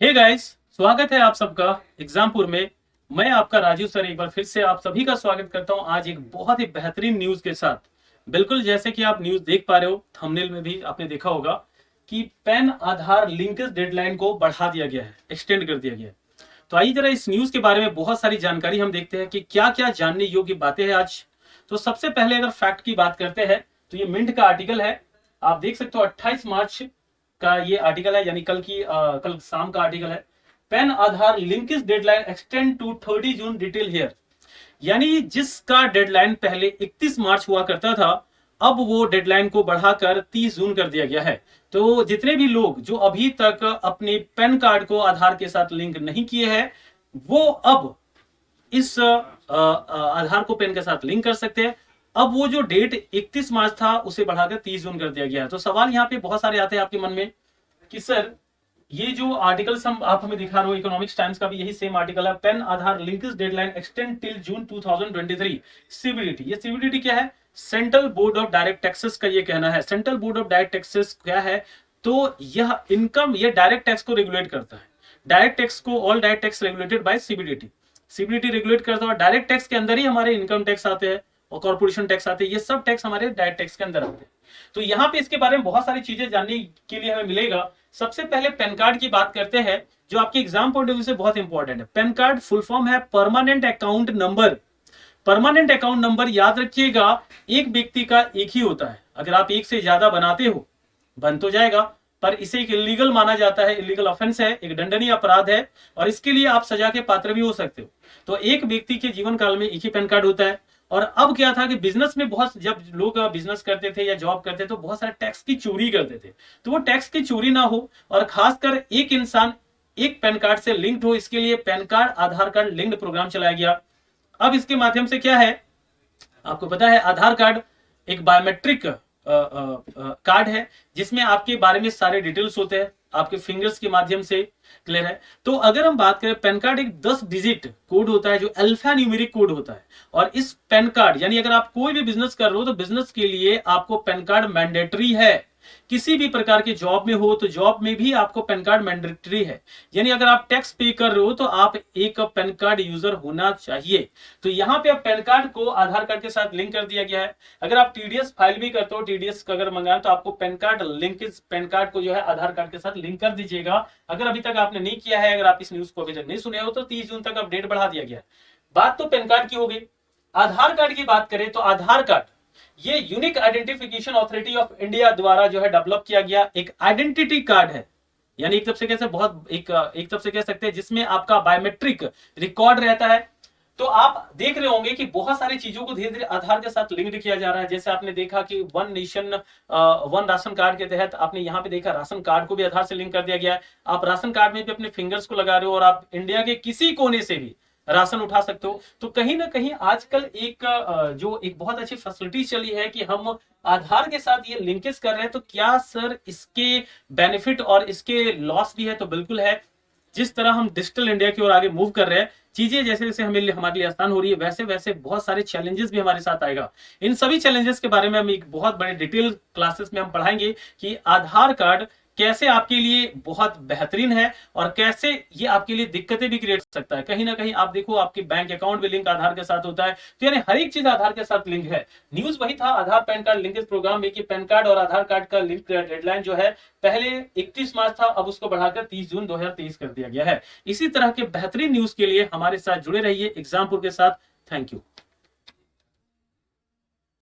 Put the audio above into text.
Hey guys, स्वागत है आप सबका एग्जामपुर में। मैं आपका राजीव सर एक बार फिर से आप सभी का स्वागत करता हूं आज एक बहुत ही बेहतरीन न्यूज के साथ। बिल्कुल जैसे कि आप न्यूज देख पा रहे हो, थंबनेल में भी आपने देखा होगा कि पैन आधार लिंकेज डेडलाइन को बढ़ा दिया गया है, एक्सटेंड कर दिया गया है। तो आइए जरा इस न्यूज के बारे में बहुत सारी जानकारी हम देखते हैं कि क्या क्या जानने योग्य बातें हैं आज। तो सबसे पहले अगर फैक्ट की बात करते हैं तो ये मिंट का आर्टिकल है। आप देख सकते हो 28 मार्च का ये आर्टिकल है, यानी कल शाम का आर्टिकल है। PAN Aadhaar linkage deadline extend to 30 June detail here. यानी जिसका डेडलाइन पहले 31 मार्च हुआ करता था, अब वो डेडलाइन को बढ़ाकर 30 जून कर दिया गया है। तो जितने भी लोग जो अभी तक अपने पैन कार्ड को आधार के साथ लिंक नहीं किए हैं, वो अब इस आधार को पैन के साथ लिंक कर सकते हैं। अब वो जो डेट 31 मार्च था उसे बढ़ाकर 30 जून कर दिया गया है। तो सवाल यहाँ पे बहुत सारे आते हैं आपके मन में कि सर ये जो आर्टिकल आप हमें दिखा रहे हो, इकोनॉमिक्स टाइम्स का भी यही सेम आर्टिकल है, PAN Aadhaar linkage deadline extend till June 2023। CBDT, ये सीबीडीटी क्या है? Central board of direct taxes का ये कहना है। Central board of direct taxes क्या है? तो यह इनकम, ये डायरेक्ट टैक्स को रेगुलेट करता है। डायरेक्ट टैक्स को, all direct tax regulated by CBDT. CBDT regulate करता है। डायरेक्ट टैक्स के अंदर ही हमारे इनकम टैक्स आते हैं और कॉर्पोरेशन टैक्स आते हैं। ये सब टैक्स हमारे डायरेक्ट टैक्स के अंदर आते हैं। तो यहाँ पे इसके बारे में बहुत सारी चीजें जानने के लिए हमें मिलेगा। सबसे पहले पैन कार्ड की बात करते हैं, जो आपके एग्जाम पॉइंट ऑफ व्यू से बहुत इंपॉर्टेंट है। पैन कार्ड फुल फॉर्म है permanent account number. Permanent account number याद रखिएगा, एक व्यक्ति का एक ही होता है। अगर आप एक से ज्यादा बनाते हो, बन तो जाएगा, पर इसे एक इलीगल माना जाता है, इलीगल ऑफेंस है, एक दंडनीय अपराध है और इसके लिए आप सजा के पात्र भी हो सकते हो। तो एक व्यक्ति के जीवन काल में एक ही पैन कार्ड होता है। और अब क्या था कि बिजनेस में बहुत, जब लोग बिजनेस करते थे या जॉब करते थे तो बहुत सारे टैक्स की चोरी करते थे। तो वो टैक्स की चोरी ना हो और खासकर एक इंसान एक पैन कार्ड से लिंक्ड हो, इसके लिए पैन कार्ड आधार कार्ड लिंक्ड प्रोग्राम चलाया गया। अब इसके माध्यम से क्या है, आपको पता है आधार कार्ड एक बायोमेट्रिक कार्ड है जिसमें आपके बारे में सारे डिटेल्स होते हैं, आपके फिंगर्स के माध्यम से। क्लियर है? तो अगर हम बात करें, पैन कार्ड एक 10 डिजिट कोड होता है जो अल्फा न्यूमेरिक कोड होता है। और इस पैन कार्ड, यानी अगर आप कोई भी बिजनेस कर रहे हो तो बिजनेस के लिए आपको पैन कार्ड मैंडेटरी है। किसी भी प्रकार के जॉब में हो तो जॉब में भी आपको पैन कार्ड मैंडेटरी है। यानी अगर आप टैक्स पे कर रहे हो तो आप एक पैन कार्ड यूजर होना चाहिए। तो यहाँ पे आप पैन कार्ड को आधार कार्ड के साथ लिंक कर दिया गया है। अगर आप टीडीएस फाइल भी करते हो, टीडीएस का अगर मंगाए तो आपको pan card linkage, pan card को जो है आधार कार्ड के साथ लिंक कर दीजिएगा। अगर अभी तक आपने नहीं किया है, अगर आप इस न्यूज को अभी तक नहीं सुने हो, तो 30 जून तक अपडेट बढ़ा दिया गया है। बात तो पैन कार्ड की हो गई। आधार कार्ड की बात करें तो आधार कार्ड ये unique identification authority of India द्वारा जो है डेवलप किया गया एक आइडेंटिटी कार्ड है। यानी एक तरफ से कैसे बहुत एक तरफ से कह सकते हैं जिसमें आपका बायोमेट्रिक रिकॉर्ड रहता है। तो आप देख रहे होंगे कि बहुत सारी चीजों को धीरे धीरे आधार के साथ लिंक किया जा रहा है। जैसे आपने देखा कि one nation one ration card के तहत आपने यहाँ पे देखा राशन कार्ड को भी आधार से लिंक कर दिया गया है। आप राशन कार्ड में भी अपने फिंगर्स को लगा रहे हो और आप इंडिया के किसी कोने से भी राशन उठा सकते हो। तो कहीं ना कहीं आजकल जो एक बहुत अच्छी फैसिलिटी चली है कि हम आधार के साथ ये लिंकेज कर रहे हैं। तो क्या सर इसके बेनिफिट और इसके लॉस भी है? तो बिल्कुल है। जिस तरह हम डिजिटल इंडिया की ओर आगे मूव कर रहे हैं, चीजें जैसे जैसे हमारे लिए आसान हो रही है, वैसे वैसे बहुत सारे चैलेंजेस भी हमारे साथ आएगा। इन सभी चैलेंजेस के बारे में हम एक बहुत बड़े डिटेल क्लासेस में हम पढ़ाएंगे कि आधार कार्ड कैसे आपके लिए बहुत बेहतरीन है और कैसे ये आपके लिए दिक्कतें भी क्रिएट कर सकता है। कहीं ना कहीं आप देखो, आपके बैंक अकाउंट भी लिंक आधार के साथ होता है। तो यानी हर एक चीज आधार के साथ लिंक है। न्यूज वही था आधार पैन कार्ड लिंकेज प्रोग्राम में कि पैन कार्ड और आधार कार्ड का लिंक डेडलाइन जो है पहले 31 मार्च था, अब उसको बढ़ाकर 30 जून 2023 कर दिया गया है। इसी तरह के बेहतरीन न्यूज के लिए हमारे साथ जुड़े रहिए एग्जामपुर के साथ। Thank you.